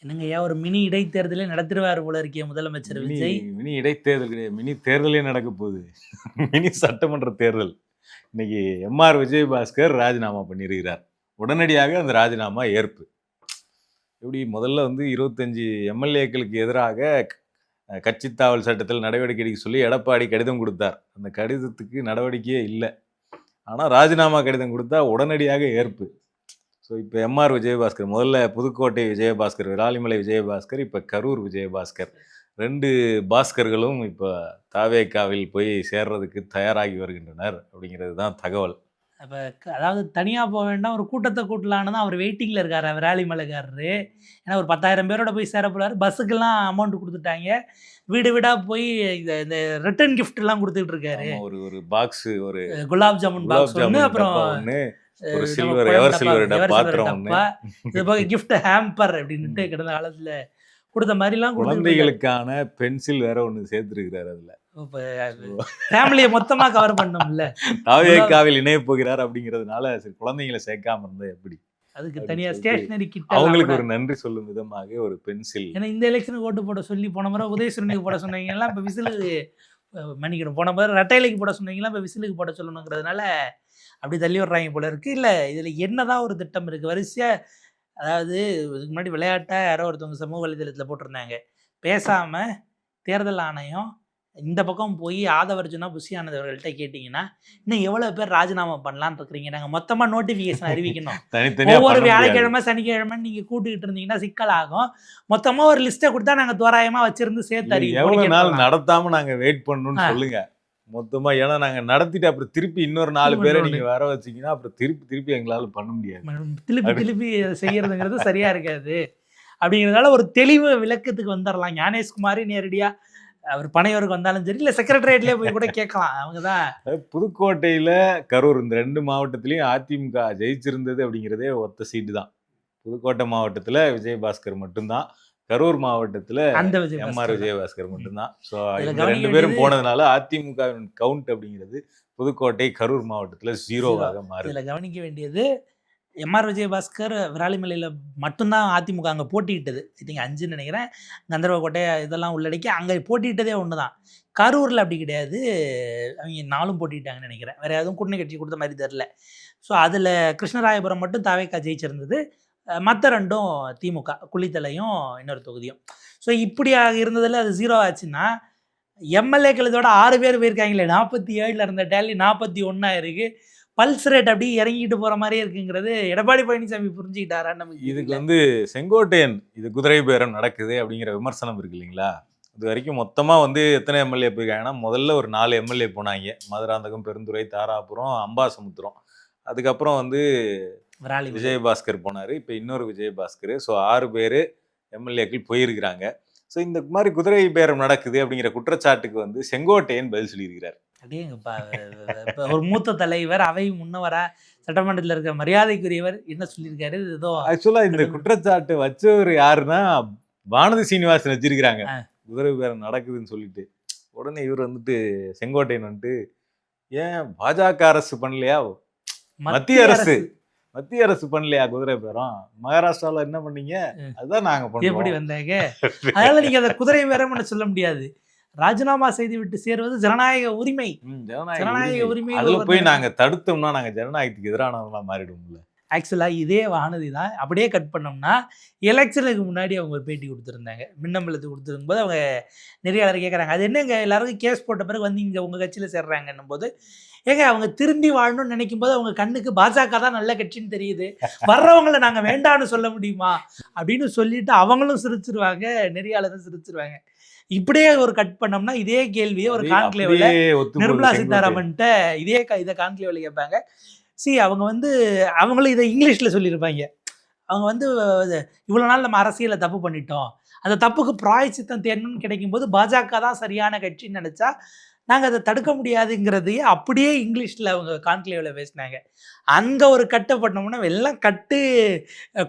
என்னங்க ஐயா ஒரு மினி இடைத்தேர்தலே நடத்திருவாரு போல இருக்கே முதலமைச்சர் மினி விஜய். மினி இடைத்தேர்தல் கிடையாது. மினி தேர்தலே நடக்க போகுது. மினி சட்டமன்ற தேர்தல். இன்னைக்கு எம்ஆர் விஜயபாஸ்கர் ராஜினாமா பண்ணியிருக்கிறார். உடனடியாக அந்த ராஜினாமா ஏற்பு. எப்படி முதல்ல வந்து 25 எம்எல்ஏக்களுக்கு எதிராக கட்சி தாவல் சட்டத்தில் நடவடிக்கை எடுக்க சொல்லி எடப்பாடி கடிதம் கொடுத்தார். அந்த கடிதத்துக்கு நடவடிக்கையே இல்லை. ஆனால் ராஜினாமா கடிதம் கொடுத்தா உடனடியாக ஏற்பு. ஸோ இப்போ எம்ஆர் விஜயபாஸ்கர், முதல்ல புதுக்கோட்டை விஜயபாஸ்கர், விராலிமலை விஜயபாஸ்கர், இப்போ கரூர் விஜயபாஸ்கர், 2 பாஸ்கர்களும் இப்போ தாவேக்காவில் போய் சேர்றதுக்கு தயாராகி வருகின்றனர் அப்படிங்கிறது தான் தகவல். அப்போ அதாவது தனியாக போக வேண்டாம், ஒரு கூட்டத்தை கூட்டலான்னு தான் அவர் வெயிட்டிங்கில் இருக்கார் விராலிமலைக்காரரு. ஏன்னா ஒரு 10,000 பேரோட போய் சேர போகிறாரு. பஸ்ஸுக்கெல்லாம் அமௌண்ட் கொடுத்துட்டாங்க. வீடு வீடாக போய் இந்த ரிட்டர்ன் கிஃப்ட்லாம் கொடுத்துட்டு இருக்காரு. ஒரு பாக்ஸ், ஒரு குலாப் ஜாமுன் பாக்ஸ் ஒன்று, அப்புறம் ஒரு சில்வர் எவர் சில்வர் பாத்திரம் ஒன்று, இது போக கிஃப்ட் ஹேம்பர் அப்படின்ட்டு கிடந்த காலத்தில் கொடுத்த மாதிரிலாம் குழந்தைகளுக்கான பென்சில் வேற ஒன்று சேர்த்துருக்கிறார். அதில் ஃபேமிலியை மொத்தமாக கவர் பண்ணோம்ல. தாவேக்காவில் இணைய போகிறார் அப்படிங்கிறதுனால சரி குழந்தைங்களை சேர்க்காம இருந்தா எப்படி, அதுக்கு தனியா ஸ்டேஷனரி கிட்ட அவங்களுக்கு ஒரு நன்றி சொல்லும் விதமாக ஒரு பென்சில். ஏன்னா இந்த எலெக்ஷனுக்கு ஓட்டு போட சொல்லி போன முறை உதயசூரனுக்கு போட சொன்னீங்கன்னா இப்போ விசிலுக்கு மன்னிக்கணும், போன முறை ரெட்டைலைக்கு போட சொன்னீங்கன்னா இப்போ விசிலுக்கு போட சொல்லணுங்கிறதுனால அப்படி தள்ளி விடுறாங்க போல இருக்கு. இல்லை இதில் என்னதான் ஒரு திட்டம் இருக்குது வரிசையாக. அதாவது இதுக்கு முன்னாடி விளையாட்டாக யாரோ ஒருத்தவங்க சமூக வலைதளத்தில் போட்டிருந்தாங்க, பேசாமல் தேர்தல் ஆணையம் இந்த பக்கம் போய் ஆதவர்ஜுனா புஷி ஆனந்த் அவர்கள்ட்ட கேட்டிங்கன்னா இன்னும் எவ்வளோ பேர் ராஜினாமா பண்ணலான்னு இருக்கிறீங்க, நாங்கள் மொத்தமாக நோட்டிஃபிகேஷன் அறிவிக்கணும், ஒவ்வொரு வியாழக்கிழமை சனிக்கிழமை நீங்கள் கூட்டுக்கிட்டு இருந்தீங்கன்னா சிக்கலாகும், மொத்தமாக ஒரு லிஸ்ட்டை கொடுத்தா நாங்கள் தோராயமாக வச்சிருந்து சேர்த்து அறிவிப்போம். எவ்வளோ நாள் நடத்தாமல் நாங்கள் வெயிட் பண்ணணும்னு சொல்லுங்க மொத்தமா. ஏன்னா நாங்க நடத்திட்டு அப்புறம் திருப்பி இன்னொரு 4 பேரை நீங்க வர வச்சீங்கன்னா அப்புறம் திருப்பி எங்களால பண்ண முடியாது. திருப்பி செய்யறதுங்கிறது சரியா இருக்காது. அப்படிங்கிறதுனால ஒரு தெளிவு விளக்கத்துக்கு வந்துடலாம். ஞானேஷ்குமாரி நேரடியா அவர் பனையூருக்கு வந்தாலும் சரி, இல்லை செக்ரட்டரியேட்லேயே போய் கூட கேட்கலாம். அவங்க தான் புதுக்கோட்டையில், கரூர் இந்த 2 மாவட்டத்திலையும் அதிமுக ஜெயிச்சிருந்தது அப்படிங்கிறதே ஒத்த சீட்டு தான். புதுக்கோட்டை மாவட்டத்தில் விஜயபாஸ்கர் மட்டும்தான், கரூர் மாவட்டத்தில் எம்ஆர் விஜயபாஸ்கர் மட்டும்தான். ஸோ இந்த 2 பேரும் போனதுனால அதிமுகவின் கவுண்ட் அப்படிங்கிறது புதுக்கோட்டை, கரூர் மாவட்டத்தில் 0வாக மாறுது. இதில் கவனிக்க வேண்டியது எம்ஆர் விஜயபாஸ்கர் விராலிமலையில் மட்டும்தான் அதிமுக அங்கே போட்டியிட்டது. ஐ திங்க் 5ன்னு நினைக்கிறேன். கந்தர்வக்கோட்டை இதெல்லாம் உள்ளடக்கி அங்கே போட்டியிட்டதே ஒன்று தான். கரூரில் அப்படி கிடையாது, அவங்க 4ம் போட்டிட்டாங்கன்னு நினைக்கிறேன். வேறு எதுவும் கூட்டணி கட்சி கொடுத்த மாதிரி தெரில. ஸோ அதில் கிருஷ்ணராயபுரம் மட்டும் தாவேக்கா ஜெயிச்சிருந்தது, மற்ற 2ம் திமுக, குளித்தலையும் இன்னொரு தொகுதியும். ஸோ இப்படியாக இருந்ததில் அது 0 ஆச்சுன்னா எம்எல்ஏக்கள் இதோட 6 பேர் போயிருக்காங்களே, 47 இருந்த டேலி 41 இருக்குது. பல்ஸ் ரேட் அப்படி இறங்கிட்டு போகிற மாதிரியே இருக்குங்கிறது எடப்பாடி பழனிசாமி புரிஞ்சுக்கிட்டாரான்னு நமக்கு. இதுக்கு வந்து செங்கோட்டையன் இது குதிரை பேரம் நடக்குது அப்படிங்கிற விமர்சனம் இருக்கு இல்லைங்களா. இது வரைக்கும் மொத்தமாக வந்து எத்தனை எம்எல்ஏ போயிருக்காங்கன்னா, முதல்ல ஒரு 4 எம்எல்ஏ போனாங்க. மதுராந்தகம், பெருந்துறை, தாராபுரம், அம்பாசமுத்திரம். அதுக்கப்புறம் வந்து விஜயபாஸ்கர் போனார். இப்போ இன்னொரு விஜயபாஸ்கர். ஸோ 6 பேர் எம்எல்ஏக்கள் போயிருக்கிறாங்க. ஸோ இந்த மாதிரி குதிரை பேரம் நடக்குது அப்படிங்கிற குற்றச்சாட்டுக்கு வந்து செங்கோட்டையன் பதில் சொல்லியிருக்கிறார். அப்படியேங்கப்பா, ஒரு மூத்த தலைவர், அவை முன்னவரா, சட்டமன்றத்தில் இருக்க மரியாதைக்குரியவர் என்ன சொல்லியிருக்காரு? ஏதோ ஆக்சுவலாக இந்த குற்றச்சாட்டு வச்சவர் யாருன்னா வானதி சீனிவாசன் வச்சிருக்கிறாங்க. குதிரை பேரம் நடக்குதுன்னு சொல்லிட்டு உடனே இவர் வந்துட்டு செங்கோட்டையன் வந்துட்டு, ஏன் பாஜக அரசு பண்ணலையா, மத்திய அரசு பண்ணலையா குதிரை பேரம், மகாராஷ்டிராவில் என்ன பண்ணீங்க, அதுதான் நாங்கள் பண்ணோம், எப்படி வந்தாங்க. அதனால நீங்க அந்த குதிரை பேரம்னு சொல்ல முடியாது. ராஜினாமா செய்து விட்டு சேருவது ஜனநாயக உரிமை. ஜனநாயக உரிமை அதுல போய் நாங்க தடுத்தோம்னா நாங்க ஜனநாயகத்துக்கு எதிரானவங்களா மாறிடுவோம்ல. ஆக்சுவலா இதே வானதி தான் அப்படியே கட் பண்ணோம்னா, எலெக்ஷனுக்கு முன்னாடி அவங்க ஒரு பேட்டி கொடுத்துருந்தாங்க. மின்னம்பலத்துக்கு கொடுத்துருக்கும் போது அவங்க நெறியாளர் கேட்குறாங்க, அது என்னங்க எல்லாருக்கும் கேஸ் போட்ட பிறகு வந்து இங்கே உங்கள் கட்சியில் சேர்றாங்கன்னும் போது, ஏங்க அவங்க திரும்பி வாழணும்னு நினைக்கும் போது அவங்க கண்ணுக்கு பாஜக தான் நல்ல கட்சின்னு தெரியுது, வர்றவங்களை நாங்கள் வேண்டான்னு சொல்ல முடியுமா அப்படின்னு சொல்லிட்டு அவங்களும் சிரிச்சிருவாங்க, நெறியாளரும் சிரிச்சிருவாங்க. இப்படியே ஒரு கட் பண்ணோம்னா இதே கேள்வியை ஒரு கான்க்ளேவ்ல நிர்மலா சீதாராமன்ட்ட இதை கான்க்ளேவ்ல கேட்பாங்க. அவங்க வந்து அவங்களும் இதை இங்கிலீஷில் சொல்லியிருப்பாங்க. அவங்க வந்து இவ்வளோ நாள் நம்ம அரசியலில் தப்பு பண்ணிட்டோம், அந்த தப்புக்கு பிராயச்சித்தம் தேடணும்னு கிடைக்கும்போது பாஜக தான் சரியான கட்சின்னு நினச்சா நாங்கள் அதை தடுக்க முடியாதுங்கிறதையே அப்படியே இங்கிலீஷில் அவங்க கான்க்ளேவில் பேசினாங்க. அங்கே ஒரு கட்டை பண்ணோம்னா எல்லாம் கட்டு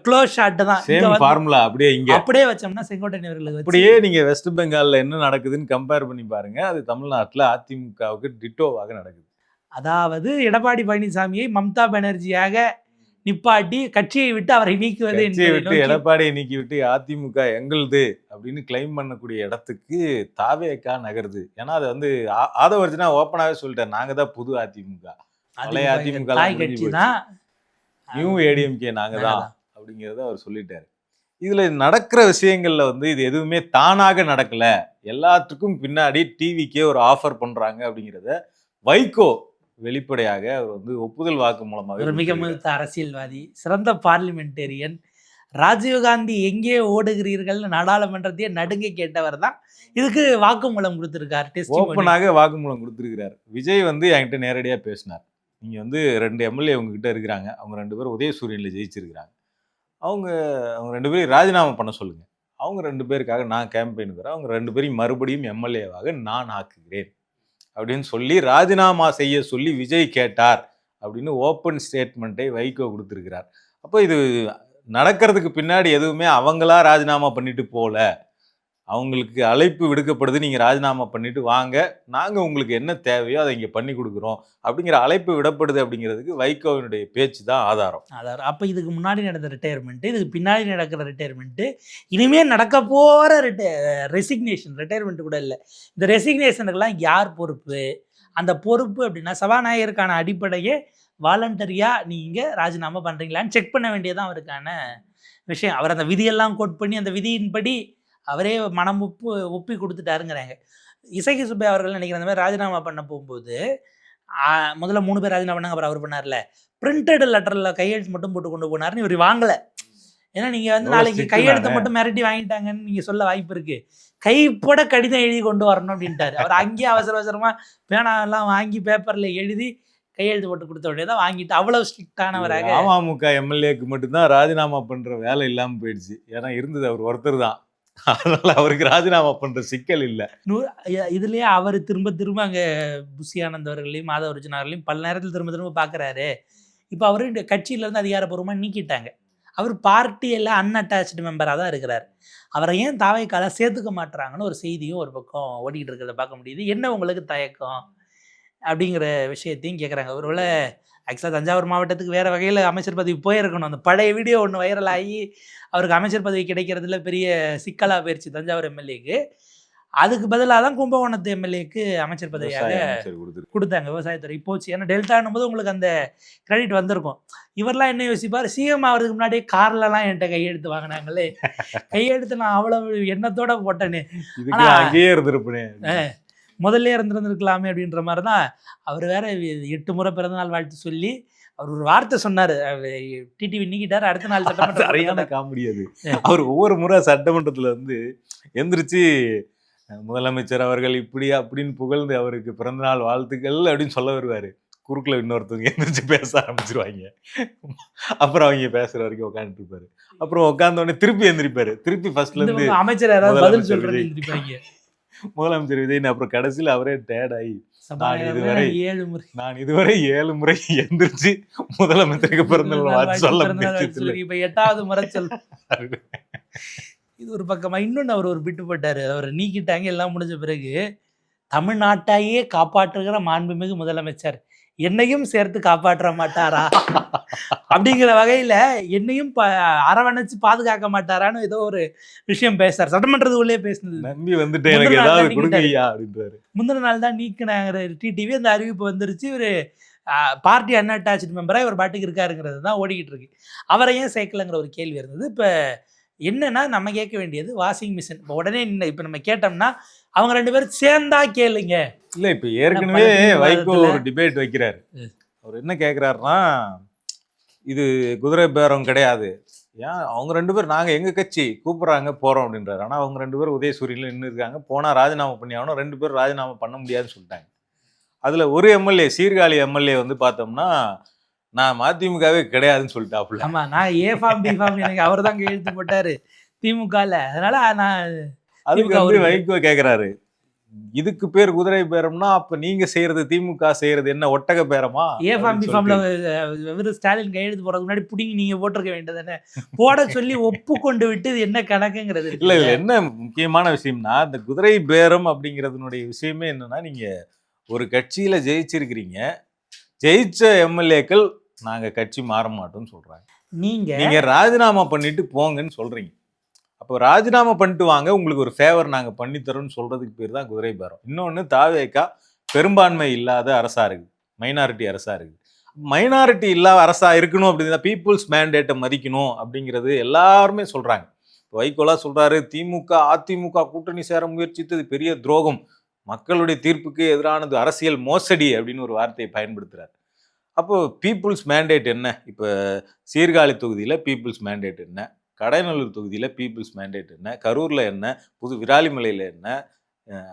க்ளோஸ் ஷாட்டு தான். ஃபார்முலா அப்படியே வச்சோம்னா செங்கோட்டையன் அவர்களுக்கு அப்படியே நீங்கள் வெஸ்ட் பெங்காலில் என்ன நடக்குதுன்னு கம்பேர் பண்ணி பாருங்க, அது தமிழ்நாட்டில் அதிமுகவுக்கு டிட்டோவாக நடக்குது. அதாவது எடப்பாடி பழனிசாமியை மம்தா பானர்ஜியாக நிப்பாட்டி கட்சியை விட்டு அவரை நீக்குவது கட்சியை என்பதை விட்டு நோக்கி எடப்பாடியை நீக்கி விட்டு அதிமுக எங்களுது அப்படின்னு கிளைம் பண்ணக்கூடிய இடத்துக்கு தாவேக்கா நகருது. ஏன்னா அது வந்து ஆதவர்ஜனா ஓப்பனாவே சொல்லிட்டாரு, நாங்க தான் புது அதிமுக, பழைய அதிமுக எல்லாம் தாய் முடிஞ்சு கட்சி போச்சு, தான், நியூ ஏடிஎம்கே நாங்க தான் அப்படிங்கிறத அவர் சொல்லிட்டாரு. இதுல நடக்கிற விஷயங்கள்ல வந்து இது எதுவுமே தானாக நடக்கல, எல்லாத்துக்கும் பின்னாடி டிவிக்கே ஒரு ஆஃபர் பண்றாங்க அப்படிங்கிறத வைகோ வெளிப்படையாக அவர் வந்து ஒப்புதல் வாக்கு மூலமாக ஒரு மிக மூத்த அரசியல்வாதி, சிறந்த பார்லிமெண்டேரியன், ராஜீவ்காந்தி எங்கே ஓடுகிறீர்கள்னு நாடாளுமன்றத்தையே நடுங்க கேட்டவர் தான் இதுக்கு வாக்குமூலம் கொடுத்திருக்கார். ஓப்பனாக வாக்குமூலம் கொடுத்திருக்கிறார். விஜய் வந்து என்கிட்ட நேரடியா பேசினார். நீங்க வந்து 2 எம்எல்ஏ உங்ககிட்ட இருக்கிறாங்க, அவங்க 2 பேரும் உதயசூரியன்ல ஜெயிச்சிருக்கிறாங்க, அவங்க 2 பேரையும் ராஜினாமா பண்ண சொல்லுங்க, அவங்க 2 பேருக்காக நான் கேம்பெயின் தரேன், அவங்க 2 பேரையும் மறுபடியும் எம்எல்ஏவாக நான் ஆக்குகிறேன் அப்படின்னு சொல்லி ராஜினாமா செய்ய சொல்லி விஜய் கேட்டார் அப்படின்னு ஓப்பன் ஸ்டேட்மெண்ட்டை வைகோ கொடுத்திருக்கிறார். அப்போ இது நடக்கிறதுக்கு பின்னாடி எதுவுமே அவங்களா ராஜினாமா பண்ணிட்டு போல, அவங்களுக்கு அழைப்பு விடுக்கப்படுது, நீங்க ராஜினாமா பண்ணிட்டு வாங்க, நாங்க உங்களுக்கு என்ன தேவையோ அதை இங்க பண்ணி கொடுக்குறோம் அப்படிங்கிற அழைப்பு விடப்படுது அப்படிங்கிறதுக்கு வைகோவினுடைய பேச்சு தான் ஆதாரம். அப்போ இதுக்கு முன்னாடி நடந்த ரிட்டையர்மெண்ட்டு, இதுக்கு பின்னாடி நடக்கிற ரிட்டையர்மெண்ட்டு, இனிமேல் நடக்க போகிற ரிட்டையர்மெண்ட் கூட இல்லை. இந்த ரெசிக்னேஷனுக்கெல்லாம் யார் பொறுப்பு? அந்த பொறுப்பு அப்படின்னா சபாநாயகருக்கான அடிப்படையே வாலண்டரியாக நீங்கள் ராஜினாமா பண்ணுறீங்களான்னு செக் பண்ண வேண்டியதான் அவருக்கான விஷயம். அவர் அந்த விதியெல்லாம் கோட் பண்ணி அந்த விதியின்படி அவரே மனம் ஒப்பி கொடுத்துட்டாருங்கிறாங்க. இசக்கி சுப்பையா அவர்கள் நினைக்கிற அந்த மாதிரி ராஜினாமா பண்ண போகும்போது முதல்ல 3 பேர் ராஜினாமா பண்ணாங்க, அப்புறம் அவர் பண்ணார்ல, பிரிண்டட் லெட்டரில் கையெழுத்து மட்டும் போட்டு கொண்டு போனார்னு இவர் வாங்கலை. ஏன்னா நீங்கள் வந்து நாளைக்கு கையெழுத்தை மட்டும் மிரட்டி வாங்கிட்டாங்கன்னு நீங்கள் சொல்ல வாய்ப்பு இருக்குது, கைப்பட கடிதம் எழுதி கொண்டு வரணும் அப்படின்ட்டாரு. அவர் அங்கேயே அவசரமாக பேனாவெல்லாம் வாங்கி பேப்பரில் எழுதி கையெழுத்து போட்டு கொடுத்த உடனே தான் வாங்கிட்டு அவ்வளவு ஸ்ட்ரிக்டானவராக. அமமுக எம்எல்ஏக்கு மட்டும்தான் ராஜினாமா பண்ற வேலை இல்லாமல் போயிடுச்சு, ஏன்னா இருந்தது அவர் ஒருத்தர் தான், அதனால அவருக்கு ராஜினாமா பண்ற சிக்கல் இல்லை. இதுலயே அவர் திரும்ப திரும்ப அங்கே புஷி ஆனந்த் அவர்களையும் மாதவர்ஜன் அவர்களையும் பல நேரத்தில் திரும்ப திரும்ப பார்க்குறாரு. இப்போ அவரு இந்த கட்சியிலேருந்து அதிகாரப்பூர்வமாக நீக்கிட்டாங்க, அவர் பார்ட்டியில் அன்அட்டாச்சு மெம்பராக தான் இருக்கிறார். அவரை ஏன் தாவைக்கால சேர்த்துக்க மாட்டுறாங்கன்னு ஒரு செய்தியும் ஒரு பக்கம் ஓடிக்கிட்டு இருக்கிறத பார்க்க முடியுது. என்ன உங்களுக்கு தயக்கம் அப்படிங்கிற விஷயத்தையும் கேட்குறாங்க. ஒருவேளை ஆக்சுவலாக தஞ்சாவூர் மாவட்டத்துக்கு வேறு வகையில் அமைச்சர் பதவி போயிருக்கணும். அந்த பழைய வீடியோ ஒன்று வைரல் ஆகி அவருக்கு அமைச்சர் பதவி கிடைக்கிறதுல பெரிய சிக்கலாக போயிடுச்சு தஞ்சாவூர் எம்எல்ஏக்கு. அதுக்கு பதிலாக தான் கும்பகோணத்து எம்எல்ஏக்கு அமைச்சர் பதவியாக கொடுத்தாங்க, விவசாயத்துறை போச்சு. ஏன்னா டெல்டான்னும் போது உங்களுக்கு அந்த கிரெடிட் வந்திருக்கும். இவரெல்லாம் என்ன யோசிப்பார், சிஎம் ஆகிறதுக்கு முன்னாடியே கார்லலாம் என்கிட்ட கையெழுத்து வாங்கினாங்களே, கையெழுத்து நான் அவ்வளோ எண்ணத்தோட போட்டேன்னு, அங்கேயே இருந்திருப்பேன், முதல்ல இருந்திருக்கலாமே அப்படின்ற மாதிரி தான். அவர் வேற 8 முறை பிறந்தநாள் வாழ்த்து சொல்லி அவர் ஒரு வார்த்தை சொன்னார், டிடிவி நீக்கிட்டார், அடுத்த நாள் சட்டமன்றம் சரியான காமெடியாது. அவர் ஒவ்வொரு முறை சட்டமன்றத்தில் வந்து எந்திரிச்சு முதலமைச்சர் அவர்கள் இப்படி அப்படின்னு புகழ்ந்து அவருக்கு பிறந்தநாள் வாழ்த்துக்கள் அப்படின்னு சொல்ல வருவார். குறுக்கில் இன்னொருத்தவங்க எந்திரிச்சு பேச ஆரம்பிச்சிருவாங்க. அப்புறம் அவங்க பேசுற வரைக்கும் உட்காந்துட்டு இருப்பாரு. அப்புறம் உட்காந்தோடனே திருப்பி எந்திரிப்பாரு, திருப்பி ஃபர்ஸ்ட்ல இருந்து அமைச்சர் யாராவது பதில் சொல்றாங்க, முதலமைச்சர் விஜய். அப்புறம் கடைசியில் அவரே டேட் ஆகி நான் இதுவரை 7 முறை எந்திரிச்சு முதலமைச்சருக்கு பிறந்தநாள் வாழ்த்து சொல்ல முடியாது, இப்ப 8வது முறை சொல்ல. இது ஒரு பக்கமா. இன்னொன்று அவர் ஒரு பிட்டு போட்டாரு, அவரை நீக்கிட்டாங்க எல்லாம் முடிஞ்ச பிறகு, தமிழ்நாட்டையே காப்பாற்றுகிற மாண்புமிகு முதலமைச்சர் என்னையும் சேர்த்து காப்பாற்ற மாட்டாரா அப்படிங்கிற வகையில என்னையும் அரவணைச்சு பாதுகாக்க மாட்டாரான்னு ஏதோ ஒரு விஷயம் பேசுறாரு. சட்டமன்றத்துக்குள்ளே பேசுனது, நம்பி வந்துட்டு எனக்கு ஏதாவது கொடுங்கய்யா அப்படின்றாரு. முந்தின நாள் தான் நீக்கினாங்க டிடிவி, அந்த அறிவிப்பு வந்துருச்சு. இவர் பார்ட்டி அன்அட்டாச்சு மெம்பராக இவர் பாட்டுக்கு இருக்காருங்கிறது தான் ஓடிக்கிட்டு இருக்கு. அவரை ஏன் சேர்க்கலைங்கிற ஒரு கேள்வி இருந்தது. இப்போ என்னன்னா நம்ம கேட்க வேண்டியது வாஷிங் மிஷின். இப்போ உடனே இப்போ நம்ம கேட்டோம்னா அவங்க 2 பேரும் சேர்ந்தா கேளுங்க. இல்லை, இப்போ ஏற்கனவே வைகோ ஒரு டிபேட் வைக்கிறாரு. அவர் என்ன கேட்குறாருன்னா, இது குதிரை பேரம் கிடையாது, ஏன் அவங்க 2 பேர் நாங்கள் எங்கள் கட்சி கூப்பிட்றாங்க போகிறோம் அப்படின்றாரு. ஆனால் அவங்க 2 பேரும் உதயசூரியனில் நின்று இருக்காங்க, போனால் ராஜினாமா பண்ணி ஆகணும், 2 பேரும் ராஜினாமா பண்ண முடியாதுன்னு சொல்லிட்டாங்க. அதில் ஒரு எம்எல்ஏ, சீர்காழி எம்எல்ஏ வந்து பார்த்தோம்னா நான் மதிமுகவே கிடையாதுன்னு சொல்லிட்டாப்புல. ஆமா, நான் ஏ ஃபார்ம் பி ஃபார்ம் எனக்கு அவர் தான் எழுத்து போட்டாரு திமுகல. அதனால நான் அதுக்கு வந்து வைகோ கேட்குறாரு, இதுக்கு பேர் குதிரை பேரம்னா அப்ப நீங்க செய்யறது திமுக செய்யறது என்ன ஒட்டக பேரமா? ஏ ஃபார்ம் பி ஃபார்ம்ல ஸ்டாலின் கையெழுத்து போறதுக்கு முன்னாடி புடிங்கி நீங்க போட்டிருக்க வேண்டியதானே, போட சொல்லி ஒப்புக்கொண்டு விட்டு என்ன கணக்குங்கிறது. இல்ல இதுல என்ன முக்கியமான விஷயம்னா, இந்த குதிரை பேரம் அப்படிங்கிறதுனுடைய விஷயமே என்னன்னா, நீங்க ஒரு கட்சியில ஜெயிச்சிருக்கிறீங்க, ஜெயிச்ச எம்எல்ஏக்கள் நாங்க கட்சி மாற மாட்டோம்னு சொல்றாங்க. நீங்க நீங்க ராஜினாமா பண்ணிட்டு போங்கன்னு சொல்றீங்க. அப்போ ராஜினாமா பண்ணிட்டு வாங்க, உங்களுக்கு ஒரு ஃபேவர் நாங்க பண்ணி தரோம்னு சொல்றதுக்கு பேர் தான் குதிரை பேரம். இன்னொன்னு தாவேகா பெரும்பான்மை இல்லாத அரசா இருக்கு, மைனாரிட்டி அரசா இருக்கு. மைனாரிட்டி இல்லாத அரசா இருக்கணும் அப்படின்னா பீப்புள்ஸ் மேண்டேட்டை மதிக்கணும் அப்படிங்கிறது எல்லாருமே சொல்றாங்க. வைகோலா சொல்றாரு, திமுக அதிமுக கூட்டணி சேர முயற்சித்தது பெரிய துரோகம், மக்களுடைய தீர்ப்புக்கு எதிரானது, அரசியல் மோசடி அப்படின்னு ஒரு வார்த்தையை பயன்படுத்துறாரு. அப்போ பீப்புள்ஸ் மேண்டேட் என்ன? இப்போ சீர்காழி தொகுதியில பீப்புள்ஸ் மேண்டேட் என்ன? கடைநல்லூர் தொகுதியில பீப்புள்ஸ் மேண்டேட் என்ன? கரூர்ல என்ன? புது விராலிமலையில என்ன?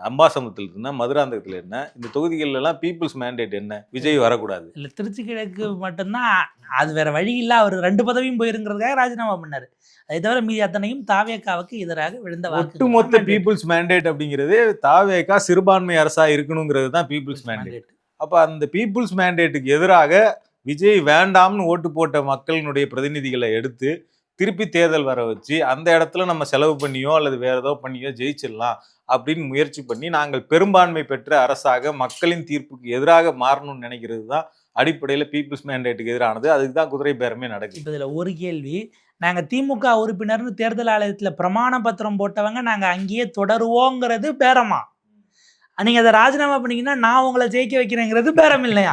அம்பாசமுத்திரத்தில் என்ன? மதுராந்தகத்தில் என்ன? இந்த தொகுதிகள் எல்லாம் பீப்புள்ஸ் மேண்டேட் என்ன? விஜய் வரக்கூடாது. இல்ல திருச்சி கிழக்கு மட்டும்தான். அது வேற வழி இல்ல. அவர் 2 பதவியும் போயிருங்கிறதுக்காக ராஜினாமா பண்ணாரு. அதை தவிர மீதி அத்தனையும் தாவேகாவுக்கு எதிராக விழுந்த ஒட்டுமொத்த பீப்புள்ஸ் மேண்டேட் அப்படிங்கிறது தாவேகா சிறுபான்மை அரசா இருக்கணுங்கிறது தான் பீப்புள்ஸ் மேண்டேட். அப்ப அந்த பீப்புள்ஸ் மேண்டேட்டுக்கு எதிராக விஜய் வேண்டாம்னு ஓட்டு போட்ட மக்களினுடைய பிரதிநிதிகளை எடுத்து திருப்பி தேர்தல் வர வச்சு அந்த இடத்துல நம்ம செலவு பண்ணியோ அல்லது வேற ஏதோ பண்ணியோ ஜெயிச்சிடலாம் அப்படின்னு முயற்சி பண்ணி நாங்கள் பெரும்பான்மை பெற்ற அரசாக மக்களின் தீர்ப்புக்கு எதிராக மாறணும்னு நினைக்கிறது தான் அடிப்படையில் பீப்புள்ஸ் மேண்டேட்டுக்கு எதிரானது. அதுக்கு தான் குதிரை பேரமே நடக்குது. இப்போ இதில் ஒரு கேள்வி, நாங்கள் திமுக உறுப்பினர்னு தேர்தல் ஆணையத்தில் பிரமாண பத்திரம் போட்டவங்க நாங்கள் அங்கேயே தொடருவோங்கிறது பேரமா? நீங்க அதை ராஜினாமா பண்ணீங்கன்னா நான் உங்களை ஜெயிக்க வைக்கிறேங்கிறது பேரம் இல்லையா?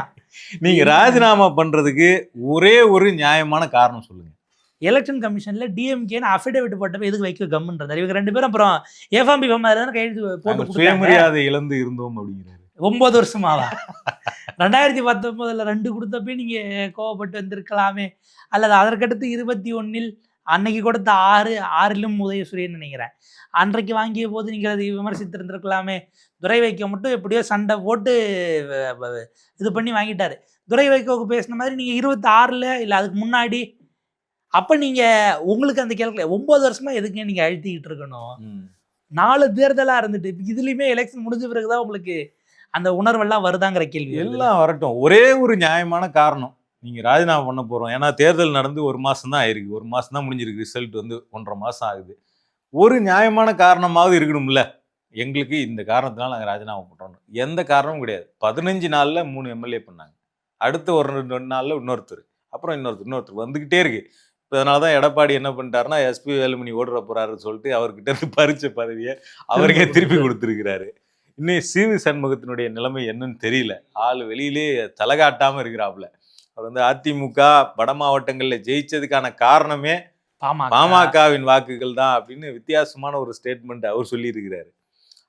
நீங்க ராஜினாமா பண்றதுக்கு ஒரே ஒரு நியாயமான காரணம் சொல்லுங்க. எலெக்ஷன் கமிஷன்ல டிஎம்கேன்னு அஃபிடேவிட் போட்டப்ப எதுக்கு வைக்க கம்முன்றாரு? இவங்க 2 பேரும் அப்புறம் ஏஃபாம்பி தானே கையெழுத்து போட்டு சுயமரியாதை இழந்து இருந்தோம் அப்படிங்கிறாரு. 9 வருஷமாவா? 2019 2 கொடுத்தப்பே நீங்க கோவப்பட்டு வந்திருக்கலாமே. அல்லது அதற்கடுத்து 21 அன்னைக்கு கொடுத்த 6 உதயசூரியன் நினைக்கிறேன். அன்றைக்கு வாங்கிய போது நீங்க அதை விமர்சித்திருந்திருக்கலாமே. துரை வைக்க மட்டும் எப்படியோ சண்டை போட்டு இது பண்ணி வாங்கிட்டாரு. துரை வைகோவுக்கு பேசின மாதிரி நீங்க 26 இல்ல அதுக்கு முன்னாடி அப்ப நீங்க உங்களுக்கு அந்த கேள்வி 9 வருஷமா எதுக்கு நீங்க அழுத்திக்கிட்டு இருக்கணும்? 4 தேர்தலா இருந்துட்டு இதுலயுமே எலெக்ஷன் முடிஞ்ச பிறகுதான் உங்களுக்கு அந்த உணர்வெல்லாம் வருதாங்கிற கேள்வி. எல்லாம் வரட்டும். ஒரே ஒரு நியாயமான காரணம், நீங்க ராஜினாமா பண்ண போறோம். ஏன்னா தேர்தல் நடந்து 1 மாசம் தான் ஆயிருக்கு. 1 மாசம் தான் முடிஞ்சிருக்கு. ரிசல்ட் வந்து 1.5 மாசம் ஆகுது. ஒரு நியாயமான காரணமாவது இருக்கணும்ல. எங்களுக்கு இந்த காரணத்தினால நாங்கள் ராஜினாமா பண்றோம். எந்த காரணமும் கிடையாது. 15 நாள்ல 3 எம்எல்ஏ பண்ணாங்க. அடுத்த ஒரு 2 நாள்ல இன்னொருத்தர், அப்புறம் இன்னொருத்தர் வந்துகிட்டே இருக்கு. அதனாலதான் எடப்பாடி என்ன பண்ணிட்டாருன்னா எஸ்பி வேலுமணி ஓடுற போறாருன்னு சொல்லிட்டு அவர்கிட்ட இருந்து பறிச்ச பதவியை அவருக்கே திருப்பி கொடுத்துருக்கிறாரு. இன்னும் சிவி சண்முகத்தினுடைய நிலைமை என்னன்னு தெரியல. ஆள் வெளியிலே தலகாட்டாம இருக்கிறாப்புல. அவர் வந்து அதிமுக வட மாவட்டங்கள்ல ஜெயிச்சதுக்கான காரணமே பாமகவின் வாக்குகள் தான் அப்படின்னு வித்தியாசமான ஒரு ஸ்டேட்மெண்ட் அவர் சொல்லியிருக்கிறாரு.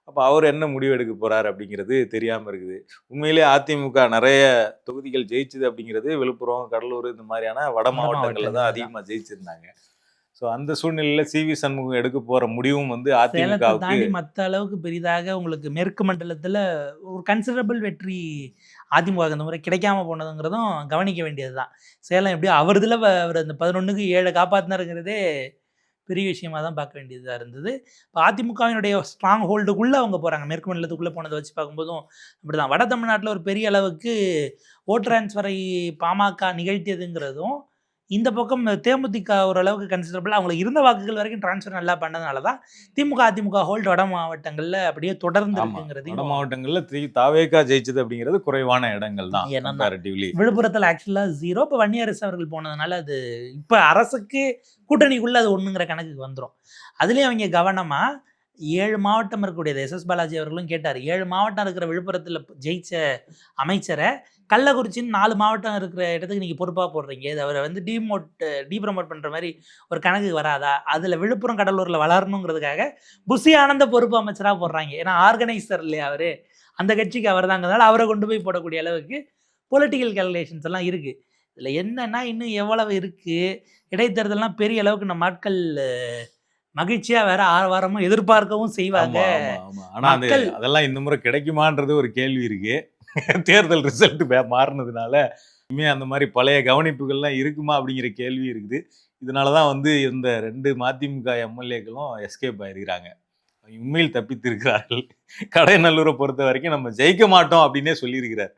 அப்போ அவர் என்ன முடிவு எடுக்க போறாரு அப்படிங்கிறது தெரியாம இருக்குது. உண்மையிலேயே அதிமுக நிறைய தொகுதிகள் ஜெயிச்சது அப்படிங்கிறது விழுப்புரம், கடலூர் இந்த மாதிரியான வட மாவட்டங்கள்ல தான் அதிகமா ஜெயிச்சிருந்தாங்க. ஸோ அந்த சூழ்நிலையில சிவி சண்முகம் எடுக்க போற முடிவும் வந்து அதிமுகவுக்கு மற்ற அளவுக்கு பெரிதாக உங்களுக்கு மேற்கு மண்டலத்துல ஒரு கன்சிடரபிள் வெற்றி அதிமுக இந்த முறை கிடைக்காம போனதுங்கிறதும் கவனிக்க வேண்டியதுதான். சேலம் எப்படியோ அவரதுல அவர் அந்த 11க்கு 7 காப்பாத்தினாருங்கிறதே பெரிய விஷயமா தான் பார்க்க வேண்டியதாக இருந்தது. இப்போ அதிமுகவினுடைய ஸ்ட்ராங் ஹோல்டுக்குள்ளே அவங்க போகிறாங்க. மேற்கு மண்டலத்துக்குள்ளே போனதை வச்சு பார்க்கும்போதும் அப்படி தான். வட தமிழ்நாட்டில் ஒரு பெரிய அளவுக்கு ஓட் டிரான்ஸ்ஃபரை பாமக நிகழ்த்தியதுங்கிறதும், இந்த பக்கம் தேமுதிக ஓரளவுக்கு கன்சிடரபிளாக அவங்களுக்கு இருந்த வாக்குகள் வரைக்கும் டிரான்ஸ்ஃபர் நல்லா பண்ணதுனால தான் திமுக அதிமுக ஹோல்டு வட மாவட்டங்களில் அப்படியே தொடர்ந்து இருக்குங்கிறது. வட மாவட்டங்களில் தாவேகா ஜெயிச்சது அப்படிங்கிறது குறைவான இடங்கள் தான். விழுப்புரத்தில் ஆக்சுவலாக 0. இப்போ வன்னியரசு அவர்கள் போனதுனால அது இப்போ அரசுக்கு கூட்டணிக்குள்ளே அது ஒன்றுங்கிற கணக்குக்கு வந்துடும். அதுலேயும் அவங்க கவனமாக 7 மாவட்டம் இருக்கக்கூடியது எஸ்எஸ் பாலாஜி அவர்களும் கேட்டார். 7 மாவட்டம் இருக்கிற விழுப்புரத்தில் ஜெயிச்ச அமைச்சரை கள்ளக்குறிச்சின்னு 4 மாவட்டம் இருக்கிற இடத்துக்கு நீங்கள் பொறுப்பாக போடுறீங்க. இது அவரை வந்து டீப்ரமோட் பண்ணுற மாதிரி ஒரு கணக்கு வராதா? அதில் விழுப்புரம் கடலூரில் வளரணுங்கிறதுக்காக புஷி ஆனந்த பொறுப்பு அமைச்சராக போடுறாங்க. ஏன்னா ஆர்கனைசர் இல்லையா அவர், அந்த கட்சிக்கு அவர் தாங்கிறதுனால அவரை கொண்டு போய் போடக்கூடிய அளவுக்கு பொலிட்டிக்கல் கேல்குலேஷன்ஸ் எல்லாம் இருக்குது. இதில் என்னன்னா இன்னும் எவ்வளவு இருக்குது, இடைத்தேர்தல்லாம் பெரிய அளவுக்கு நம்ம ஆட்கள் மகிழ்ச்சியா வேற ஆரவாரமும் எதிர்பார்க்கவும் செய்வாங்க. ஆனா அதெல்லாம் இந்த முறை கிடைக்குமான்றது ஒரு கேள்வி இருக்கு. தேர்தல் ரிசல்ட் மாறினதுனால இனிமே அந்த மாதிரி பழைய கவனிப்புகள்லாம் இருக்குமா அப்படிங்கிற கேள்வி இருக்குது. இதனாலதான் வந்து இந்த 2 மதிமுக எம்எல்ஏக்களும் எஸ்கேப் ஆயிருக்கிறாங்க. உண்மையில் தப்பித்திருக்கிறார்கள். கடைநல்லூரை பொறுத்த வரைக்கும் நம்ம ஜெயிக்க மாட்டோம் அப்படின்னே சொல்லியிருக்கிறார்.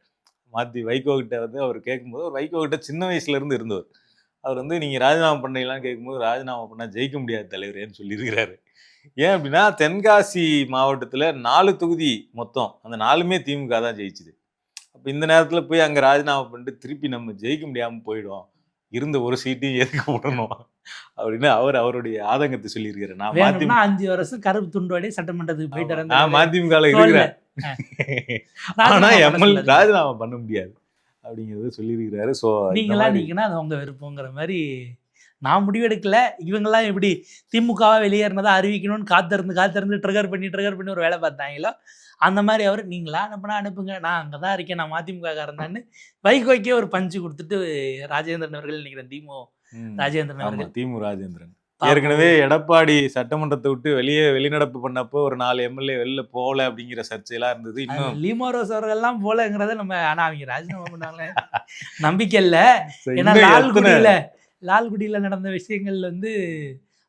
வைகோ கிட்ட வந்து அவர் கேட்கும்போது, வைகோ கிட்ட சின்ன வயசுல இருந்து இருந்தவர். அவர் வந்து நீங்கள் ராஜினாமா பண்ணீங்களான்னு கேட்கும்போது, ராஜினாமா பண்ணால் ஜெயிக்க முடியாது தலைவரேன்னு சொல்லியிருக்கிறாரு. ஏன் அப்படின்னா தென்காசி மாவட்டத்தில் 4 தொகுதி மொத்தம், அந்த 4மே திமுக தான் ஜெயிச்சுது. அப்போ அப்ப இந்த நேரத்துல போய் அங்க ராஜினாமா பண்ணிட்டு திருப்பி நம்ம ஜெயிக்க முடியாம போயிடும். இருந்த ஒரு சீட்டையும் எதுக்கு விடணும் அப்படின்னு அவருடைய ஆதங்கத்தை சொல்லியிருக்காரு. நான் வேணும்னா 5 வருஷம் கருப்பு துண்டோடய சட்டமன்றத்துக்கு போயிட்டு நான் மதிமுகல இருக்கிறேன். ஆனா ராஜினாமா பண்ண முடியாது அப்படிங்கறத சொல்லியிருக்கிறாரு. ஸோ நீங்களா நீங்கன்னா அது உங்க விருப்பங்கிற மாதிரி நான் முடிவெடுக்கல. இவங்கெல்லாம் எப்படி திமுகவா வெளியேறினதா அறிவிக்கணும்னு காத்திருந்து ட்ரிகர் பண்ணி ஒரு வேலை பார்த்தாங்களோ அந்த மாதிரி அவர் நீங்களா அனுப்புனா அனுப்புங்க, நான் அங்கே தான் இருக்கேன், நான் மதிமுக காரந்தான்னு வைகோக்கே ஒரு பஞ்சு கொடுத்துட்டு ராஜேந்திரன் அவர்கள் நினைக்கிறேன். ராஜேந்திரன் அவர்கள் திமு ராஜேந்திரன் ஏற்கனவே எடப்பாடி சட்டமன்றத்தை விட்டு வெளிநடப்பு பண்ணப்போ ஒரு 4 எம்எல்ஏ வெளில போகல அப்படிங்கிற சர்ச்சையெல்லாம் இருந்தது. இன்னும் லீமோரோஸ் அவர்கள்லாம் போலங்கிறத நம்ம ஆனா அவங்க ராஜினாமா பண்ணாங்க நம்பிக்கை இல்லை. ஏன்னா லால்குடியில நடந்த விஷயங்கள் வந்து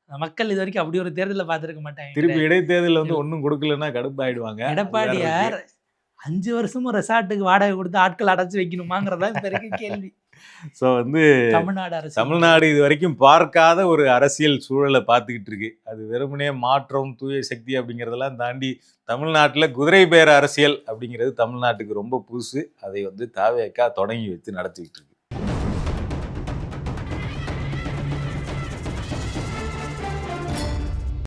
மக்கள் இது வரைக்கும் அப்படி ஒரு தேர்தலை பார்த்துருக்க மாட்டாங்க. திருப்பி இடைத்தேர்தல் வந்து ஒன்றும் கொடுக்கலன்னா கடுப்பாயிடுவாங்க. எடப்பாடியார் 5 வருஷமும் ரெசார்ட்டுக்கு வாடகை கொடுத்து ஆட்கள் அடைச்சு வைக்கணுமாங்கிறதா இப்ப இருக்க கேள்வி. ஸோ வந்து தமிழ்நாடு இது வரைக்கும் பார்க்காத ஒரு அரசியல் சூழலை பார்த்துக்கிட்டு இருக்கு. அது வெறுமனே மாற்றம், தூய சக்தி அப்படிங்கிறதெல்லாம் தாண்டி தமிழ்நாட்டில் குதிரை பேர அரசியல் அப்படிங்கிறது தமிழ்நாட்டுக்கு ரொம்ப புதுசு. அதை வந்து தாவேகா தொடங்கி வச்சு நடத்திக்கிட்டு இருக்கு.